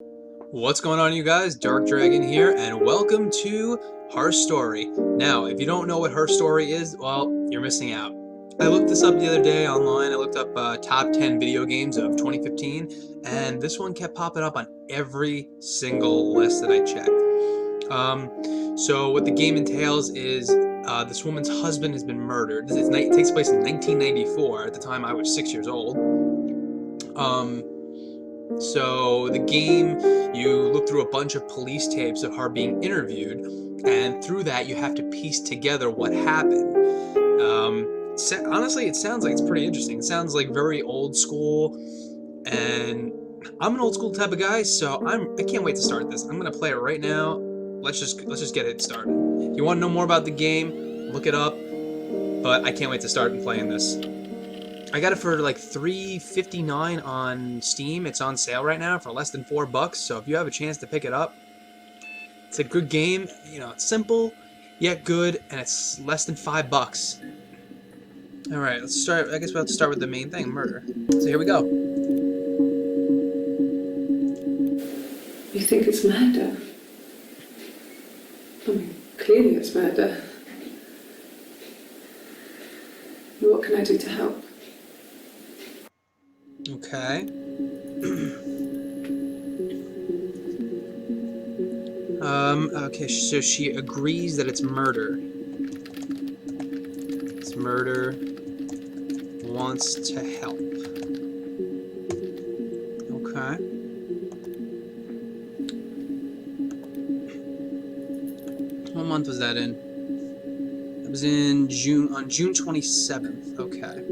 What's going on, you guys? Dark Dragon here, and welcome to Her Story. Now, if you don't know what Her Story is, well, you're missing out. I looked this up the other day online. I looked up top 10 video games of 2015, and this one kept popping up on every single list that I checked. So what the game entails is this woman's husband has been murdered. It takes place in 1994. At the time, I was 6 years old. So the game, you look through a bunch of police tapes of her being interviewed, and through that you have to piece together what happened. Honestly, it sounds like it's pretty interesting. It sounds like very old school, and I'm an old school type of guy, so I can't wait to start this. I'm gonna play it right now. Let's just get it started. If you want to know more about the game, look it up. But I can't wait to start playing this. I got it for like $3.59 on Steam. It's on sale right now for less than $4. So if you have a chance to pick it up, it's a good game. You know, it's simple yet good, and it's less than $5. All right, let's start. I guess we'll have to start with the main thing, murder. So here we go. You think it's murder? I mean, clearly it's murder. What can I do to help? Okay. Okay, so she agrees that it's murder. It's murder. Wants to help. Okay. What month was that in? It was in June, on June 27th. Okay.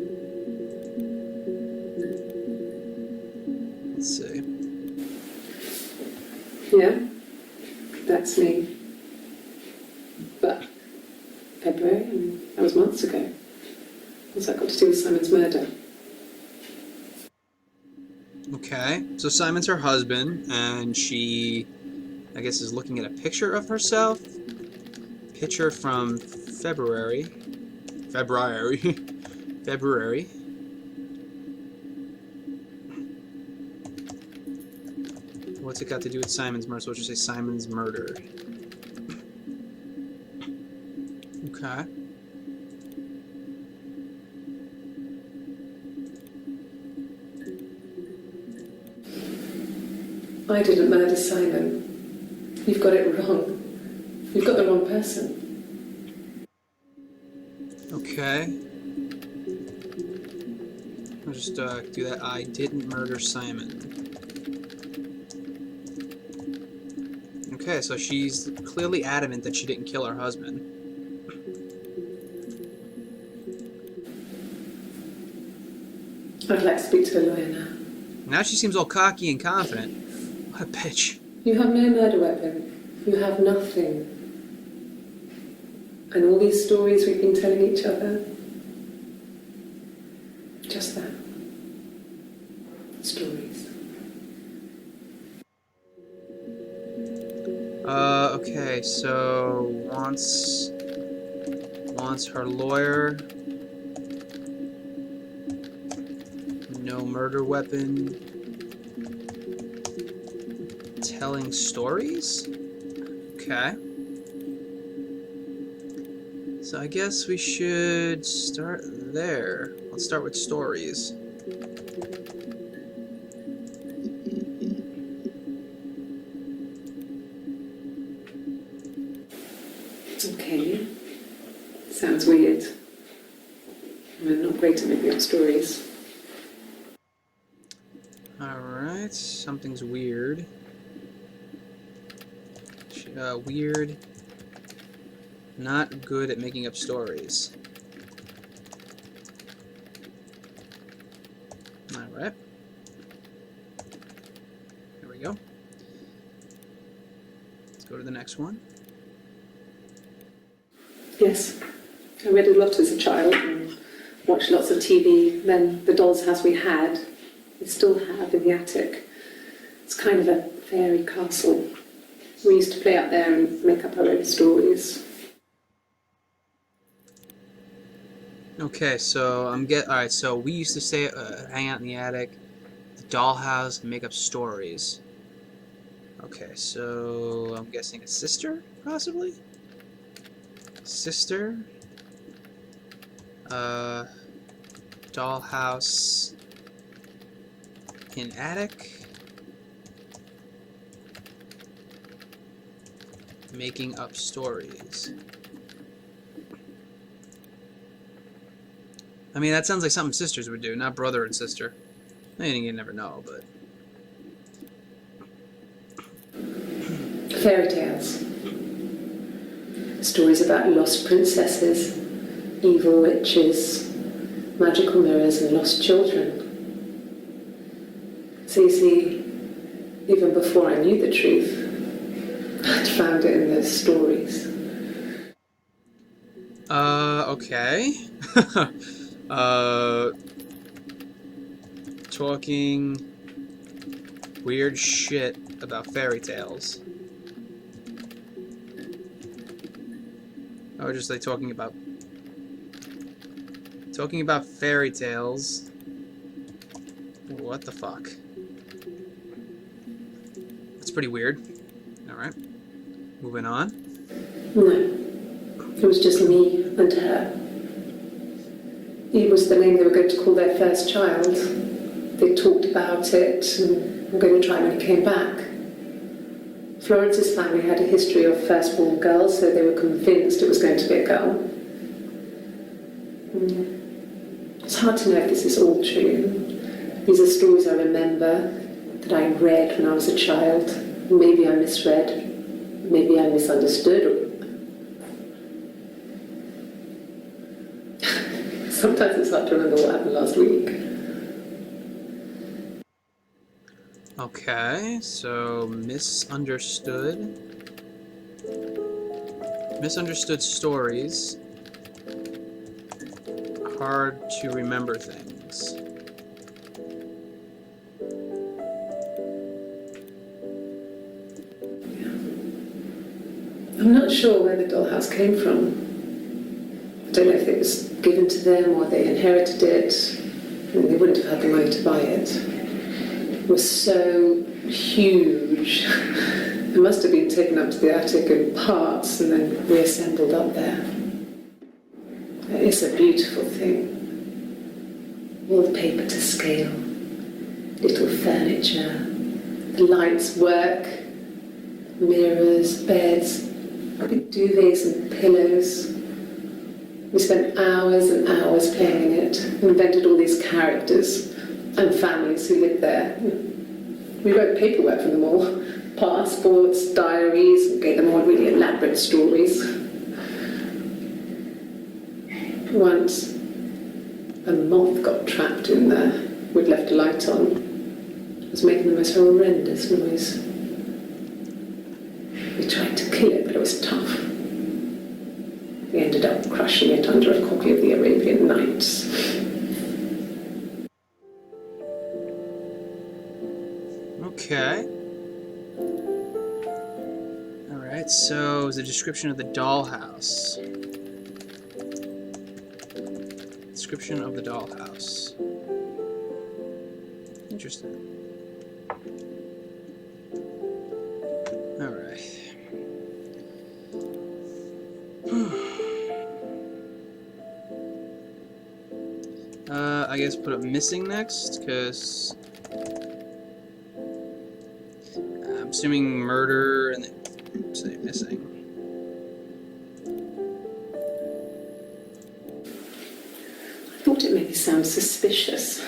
Let's see. Yeah, that's me. But February, I mean, that was months ago. What's that got to do with Simon's murder? Okay, so Simon's her husband, and she, I guess, is looking at a picture of herself. Picture from February. February. What's it got to do with Simon's murder? So let's just say Simon's murder. Okay. I didn't murder Simon. You've got it wrong. You've got the wrong person. Okay. I'll just do that. I didn't murder Simon. Okay, so she's clearly adamant that she didn't kill her husband. I'd like to speak to a lawyer now. Now she seems all cocky and confident. What a bitch. You have no murder weapon. You have nothing. And all these stories we've been telling each other, just that. Stories. Okay, so wants her lawyer. No murder weapon. Telling stories? Okay. So I guess we should start there. Let's start with stories. Okay. Sounds weird. I'm not great at making up stories. Alright, something's weird. Weird. Not good at making up stories. Alright. There we go. Let's go to the next one. Yes. I read a lot as a child and watched lots of TV. Then the doll's house we had, we still have in the attic. It's kind of a fairy castle. We used to play out there and make up our own stories. Okay, so alright, so we used to hang out in the attic, the dollhouse, and make up stories. Okay, so I'm guessing a sister, possibly? Sister. Dollhouse in attic. Making up stories. I mean, that sounds like something sisters would do, not brother and sister. I mean, you never know, but... Fairy tales. Stories about lost princesses, evil witches, magical mirrors and lost children. So you see, even before I knew the truth, I'd found it in those stories. Okay. Talking weird shit about fairy tales. Or just like talking about fairy tales. What the fuck? That's pretty weird. Alright. Moving on. No, it was just me and her. Eve was the name they were going to call their first child. They talked about it and were going to try when he came back. Florence's family had a history of firstborn girls, so they were convinced it was going to be a girl. It's hard to know if this is all true. These are stories I remember, that I read when I was a child. Maybe I misread, maybe I misunderstood. Sometimes it's hard to remember what happened last week. Okay, so misunderstood. Misunderstood stories. Hard to remember things. I'm not sure where the dollhouse came from. I don't know if it was given to them or they inherited it. I mean, they wouldn't have had the money to buy it. It was so huge. It must have been taken up to the attic in parts and then reassembled up there. It's a beautiful thing. Wallpaper to scale, little furniture, the lights work, mirrors, beds, big duvets and pillows. We spent hours and hours playing in it, invented all these characters and families who lived there. We wrote paperwork for them all, passports, diaries, and gave them all really elaborate stories. Once, a moth got trapped in there. We'd left a light on. It was making the most horrendous noise. We tried to kill it, but it was tough. We ended up crushing it under a copy of the Arabian Nights. Okay. Alright, so the description of the dollhouse. Description of the dollhouse. Interesting. Alright. I guess put up missing next, because I'm assuming murder and then say missing. I thought it made me sound suspicious.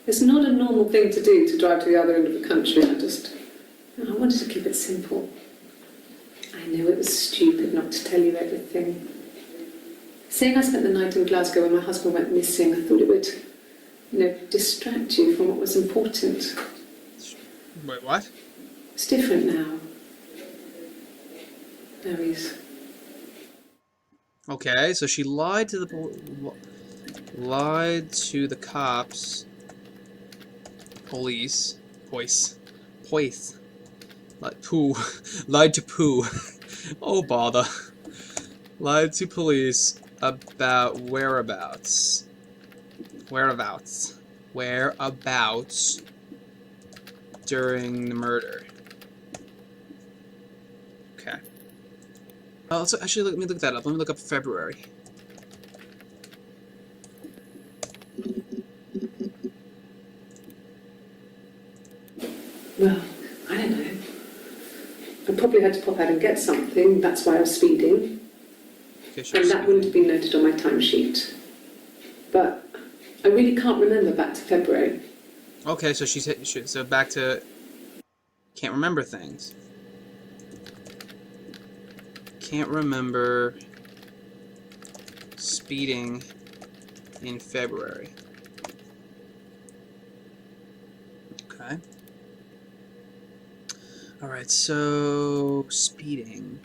It's not a normal thing to do to drive to the other end of the country. I wanted to keep it simple. I know it was stupid not to tell you everything. Saying I spent the night in Glasgow when my husband went missing, I thought it would, distract you from what was important. Wait, what? It's different now. Mary's. Okay, so she lied to the cops, police, like poo, lied to poo. Oh bother, lied to police about whereabouts during the murder. let's actually let me look that up. Let me look up February. Well, I don't know. I probably had to pop out and get something. That's why I was speeding. Okay, And that wouldn't have been noted on my timesheet. But I really can't remember back to February. Okay, so so back to can't remember things. Can't remember speeding in February. Okay. All right, so speeding.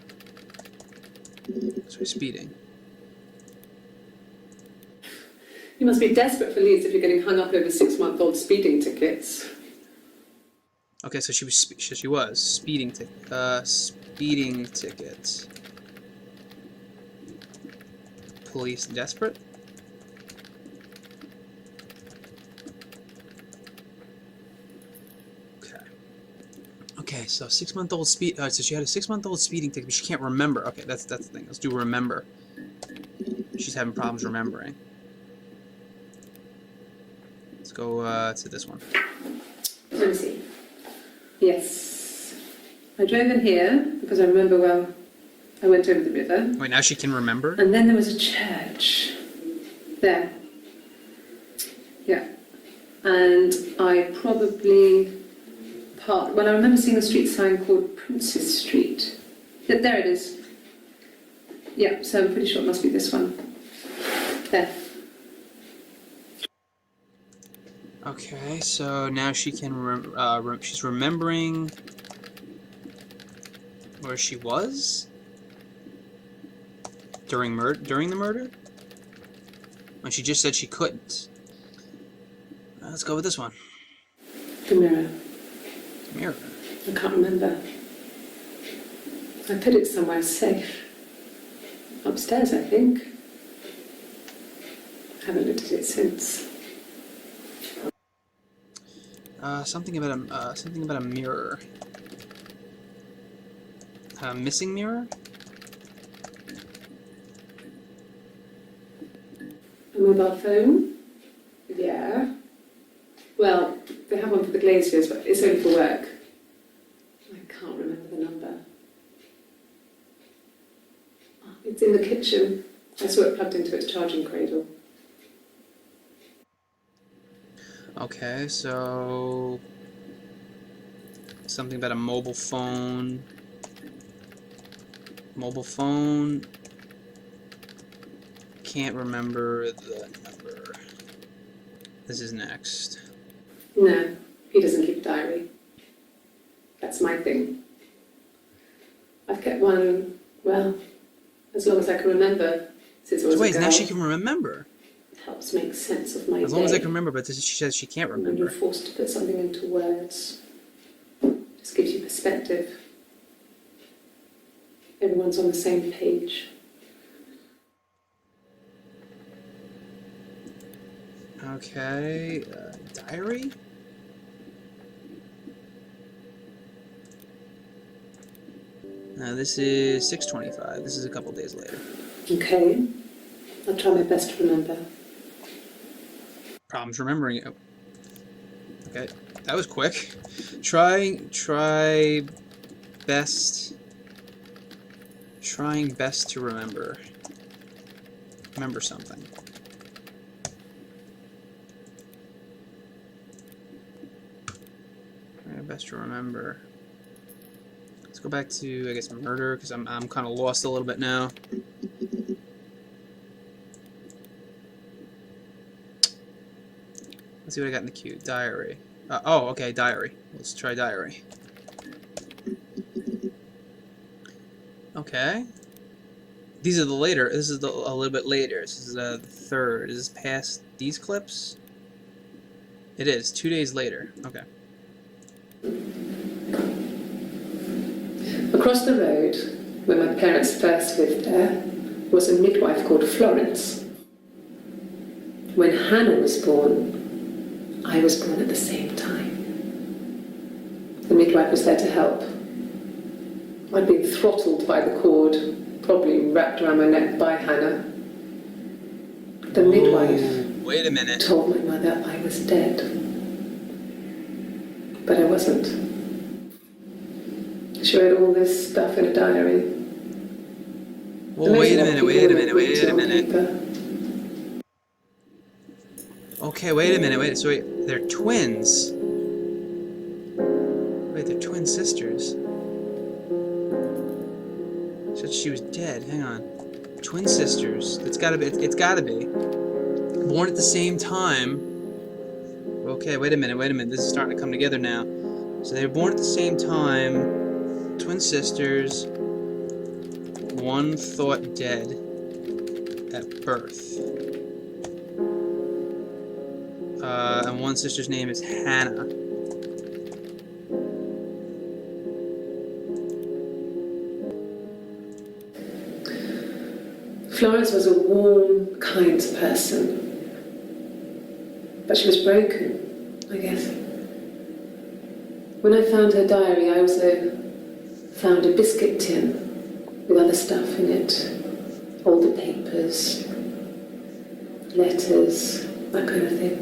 Sorry, speeding. You must be desperate for leads if you're getting hung up over 6-month-old speeding tickets. Okay, so she was speeding speeding tickets. Police desperate. Okay, so 6-month-old speed. So she had a 6-month-old speeding ticket, but she can't remember. Okay, that's the thing. Let's do remember. She's having problems remembering. Let's go to this one. Let me see. Yes. I drove in here because I remember well. I went over the river. Wait, now she can remember. And then there was a church. There. Yeah. And I probably well, I remember seeing a street sign called Princess Street. Yeah, there it is. Yeah, so I'm pretty sure it must be this one. There. Okay, so now she can she's remembering where she was during the murder. When she just said she couldn't. Let's go with this one. The mirror. Mirror. I can't remember. I put it somewhere safe. Upstairs, I think. I haven't looked at it since. Something about a mirror. A missing mirror? A mobile phone? Yeah. Well, they have one for the glaziers, but it's only for work. I can't remember the number. Oh, it's in the kitchen. I saw it plugged into its charging cradle. Okay, so something about a mobile phone. Mobile phone. Can't remember the number. This is next. No, he doesn't keep a diary. That's my thing. I've kept one, well, as long as I can remember, since I was Wait, a girl. now she can remember. It helps make sense of my As long as I day. can remember, but she says she can't And when you're remember. forced to put something into words, just gives you perspective. Everyone's on the same page. Okay, diary? This is 6:25. This is a couple days later. Okay, I'll try my best to remember. Problems remembering it. Okay, that was quick. Try best. Trying best to remember. Remember something. Trying best to remember. Let's go back to, I guess, murder, because I'm kind of lost a little bit now. Let's see what I got in the queue. Diary. Oh, okay, diary. Let's try diary. Okay. These are the later. This is a little bit later. This is the third. Is this past these clips? It is. 2 days later. Okay. Across the road, where my parents first lived there, was a midwife called Florence. When Hannah was born, I was born at the same time. The midwife was there to help. I'd been throttled by the cord, probably wrapped around my neck by Hannah. The midwife Wait a minute. told my mother I was dead. But I wasn't. She wrote all this stuff in a diary. Well, wait a minute. Okay, wait a minute. So wait, they're twins. Wait, they're twin sisters. Said she was dead. Hang on. Twin sisters. It's gotta be. Born at the same time. Okay, wait a minute. This is starting to come together now. So they were born at the same time. Twin sisters. One thought dead at birth. And one sister's name is Hannah. Florence was a warm, kind person. But she was broken, I guess. When I found her diary, I also found a biscuit tin with other stuff in it. Older papers, letters, that kind of thing.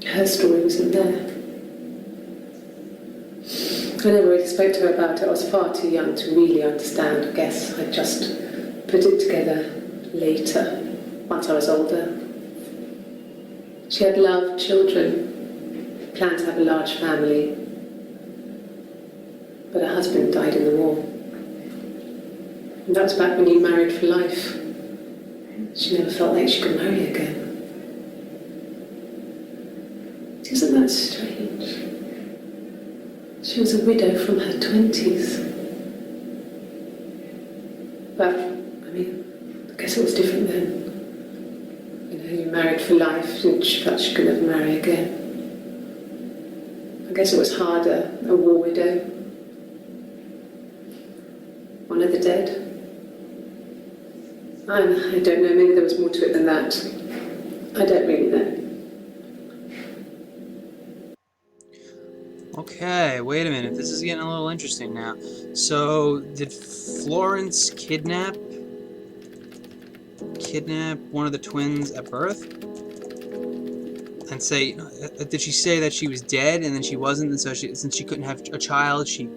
Her story was in there. I never really spoke to her about it. I was far too young to really understand. I guess I just put it together later, once I was older. She had loved children, planned to have a large family, but her husband died in the war. And that was back when you married for life. She never felt like she could marry again. Isn't that strange? She was a widow from her 20s. But, I mean, I guess it was different then. You know, you married for life and she felt she could never marry again. I guess it was harder, a war widow. One of the dead. I don't know, maybe there was more to it than that. I don't really know. Okay, wait a minute. This is getting a little interesting now. So, did Florence kidnap one of the twins at birth? And say, did she say that she was dead and then she wasn't, and so since she couldn't have a child, she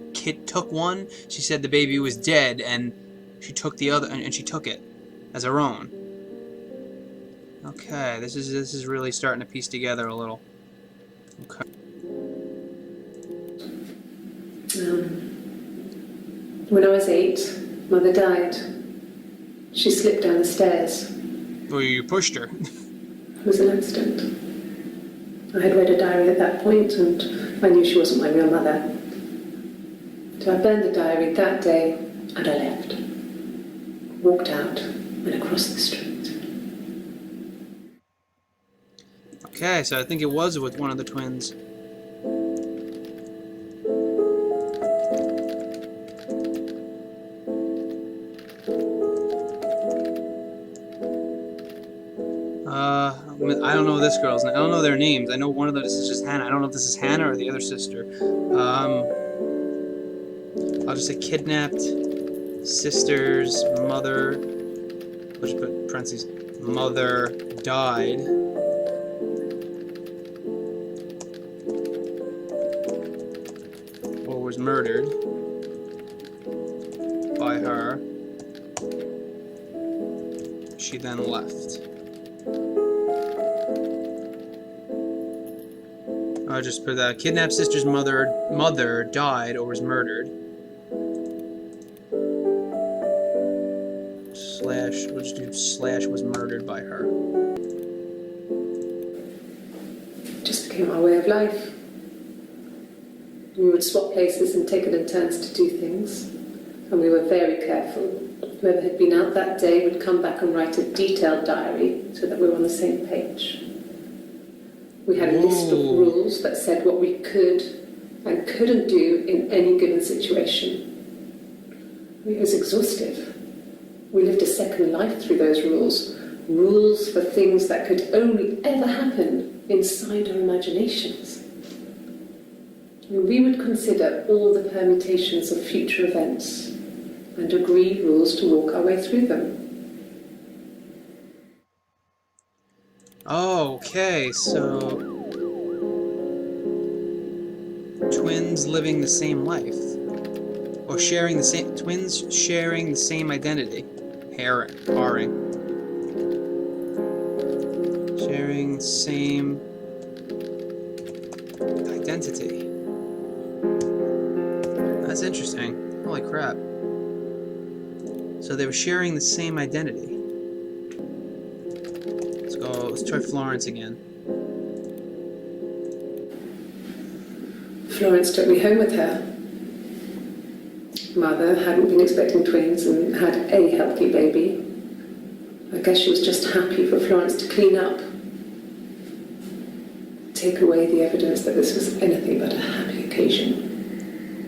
took one? She said the baby was dead and she took the other, and she took it as her own. Okay, this is really starting to piece together a little. Okay. When I was 8, Mother died. She slipped down the stairs. Well, you pushed her. It was an accident. I had read a diary at that point, and I knew she wasn't my real mother. So I burned the diary that day, and I left. Walked out, and across the street. Okay, so I think it was with one of the twins. I don't know this girl's name. I don't know their names. I know one of them is just Hannah. I don't know if this is Hannah or the other sister. I'll just say kidnapped sister's mother. I'll just put parentheses. Mother died. Or was murdered by her. She then left. I'll just put that. Kidnapped sister's mother died or was murdered. Slash, we'll just do slash was murdered by her. It just became our way of life. We would swap places and take it in turns to do things. And we were very careful. Whoever had been out that day would come back and write a detailed diary so that we were on the same page. We had a list of rules that said what we could and couldn't do in any given situation. It was exhaustive. We lived a second life through those rules. Rules for things that could only ever happen inside our imaginations. We would consider all the permutations of future events. and agreed rules to walk our way through them. Okay, so twins living the same life, or sharing the same twins sharing the same identity, pairing, sharing same identity. That's interesting. Holy crap! So they were sharing the same identity. Let's go. Let's try Florence again. Florence took me home with her. Mother hadn't been expecting twins and had a healthy baby. I guess she was just happy for Florence to clean up. Take away the evidence that this was anything but a happy occasion.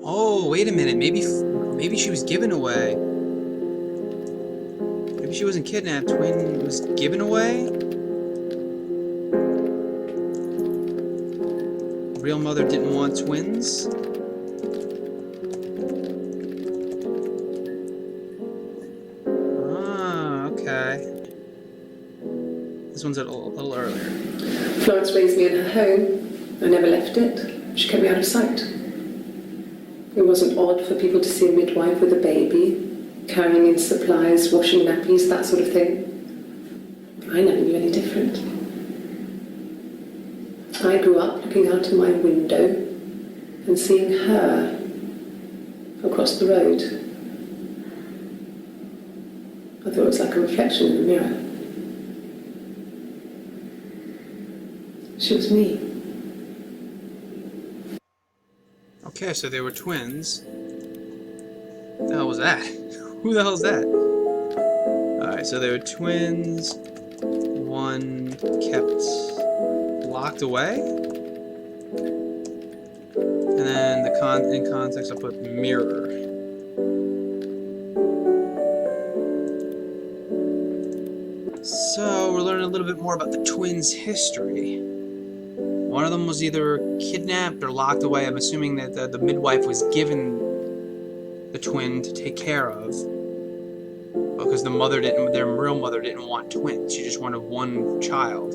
Oh, wait a minute. Maybe she was given away. Maybe she wasn't kidnapped. Twin was given away? Real mother didn't want twins? Ah, okay. This one's a little earlier. Florence raised me in her home. I never left it. She kept me out of sight. It wasn't odd for people to see a midwife with a baby, carrying in supplies, washing nappies, that sort of thing. I never knew any different. I grew up looking out of my window and seeing her across the road. I thought it was like a reflection in the mirror. She was me. Okay, so they were twins. What the hell was that? Who the hell is that? Alright, so they were twins. One kept locked away. And then in context I'll put mirror. So we're learning a little bit more about the twins' history. One of them was either kidnapped or locked away. I'm assuming that the midwife was given the twin to take care of, because their real mother didn't want twins. She just wanted one child.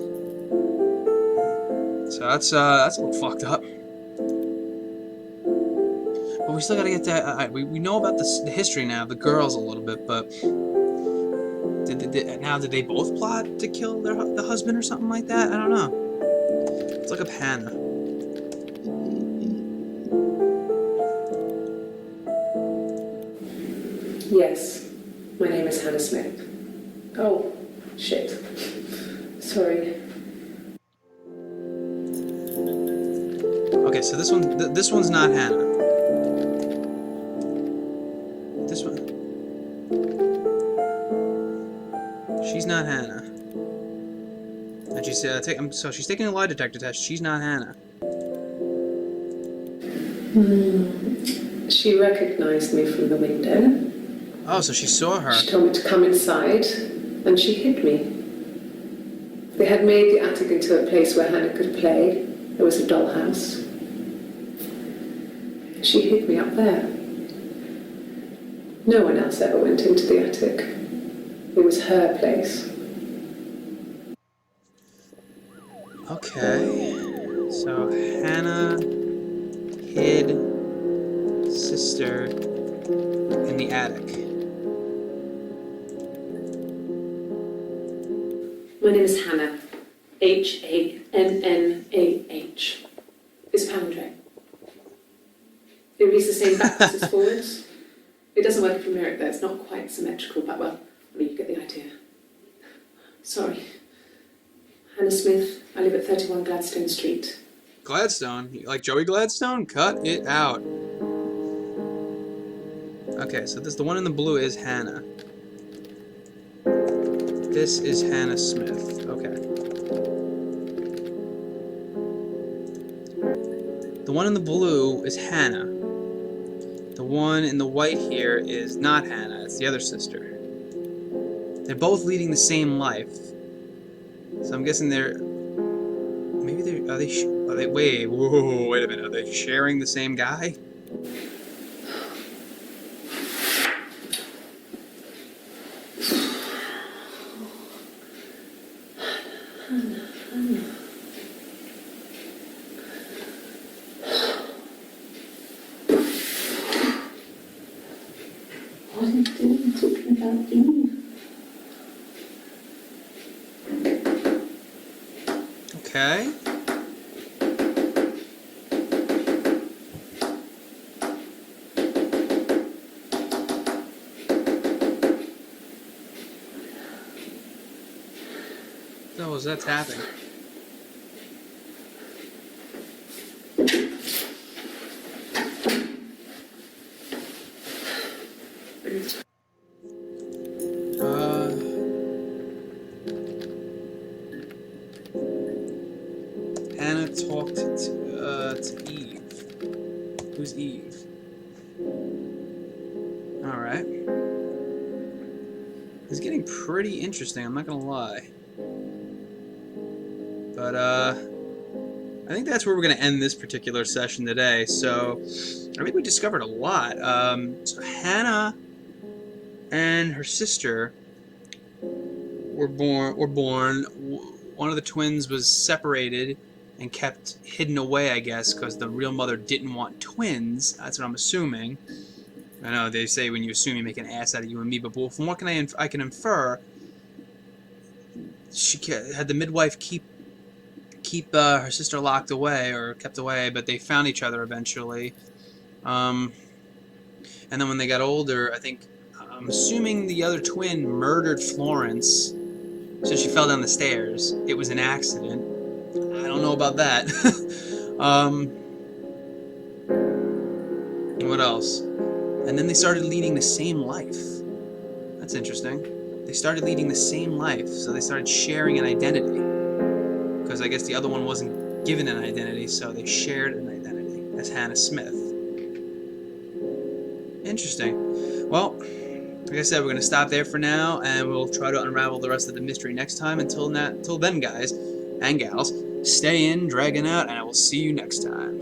So that's a little fucked up. But we still gotta get that. We know about the history now, the girls a little bit, but did they both plot to kill the husband or something like that? I don't know. Let's look up Hannah. Yes, my name is Hannah Smith. Oh, shit. Sorry. Okay, so this one's not Hannah. This one. She's not Hannah. And she's so she's taking a lie detector test. She's not Hannah. She recognized me from the window. Oh, so she saw her. She told me to come inside, and she hid me. They had made the attic into a place where Hannah could play. There was a dollhouse. She hid me up there. No one else ever went into the attic. It was her place. Okay. So Hannah hid sister in the attic. My name is Hannah. Hannah. It's palindrome. It reads the same backwards as forwards. It doesn't work if you mirror it though. It's not quite symmetrical, but well, I mean, you get the idea. Sorry. Hannah Smith. I live at 31 Gladstone Street. Gladstone? Like Joey Gladstone? Cut it out. Okay, so the one in the blue is Hannah. This is Hannah Smith. Okay. The one in the blue is Hannah. The one in the white here is not Hannah. It's the other sister. They're both leading the same life. So I'm guessing are they wait a minute, are they sharing the same guy? doing talking about Eve? Okay. What was that tapping? Hannah talked to Eve. Who's Eve? Alright. It's getting pretty interesting, I'm not gonna lie. But, I think that's where we're gonna end this particular session today. So, I think we discovered a lot. So Hannah and her sister were born. One of the twins was separated and kept hidden away, I guess, because the real mother didn't want twins. That's what I'm assuming. I know they say when you assume you make an ass out of you and me, but from what I can infer, she had the midwife keep her sister locked away or kept away, but they found each other eventually. And then when they got older, I'm assuming the other twin murdered Florence, so she fell down the stairs. It was an accident. I don't know about that. What else? And then they started leading the same life. That's interesting. They started leading the same life, so they started sharing an identity. Because I guess the other one wasn't given an identity, so they shared an identity as Hannah Smith. Interesting. Well, like I said, we're going to stop there for now, and we'll try to unravel the rest of the mystery next time. Until then, guys and gals, stay in, dragging out, and I will see you next time.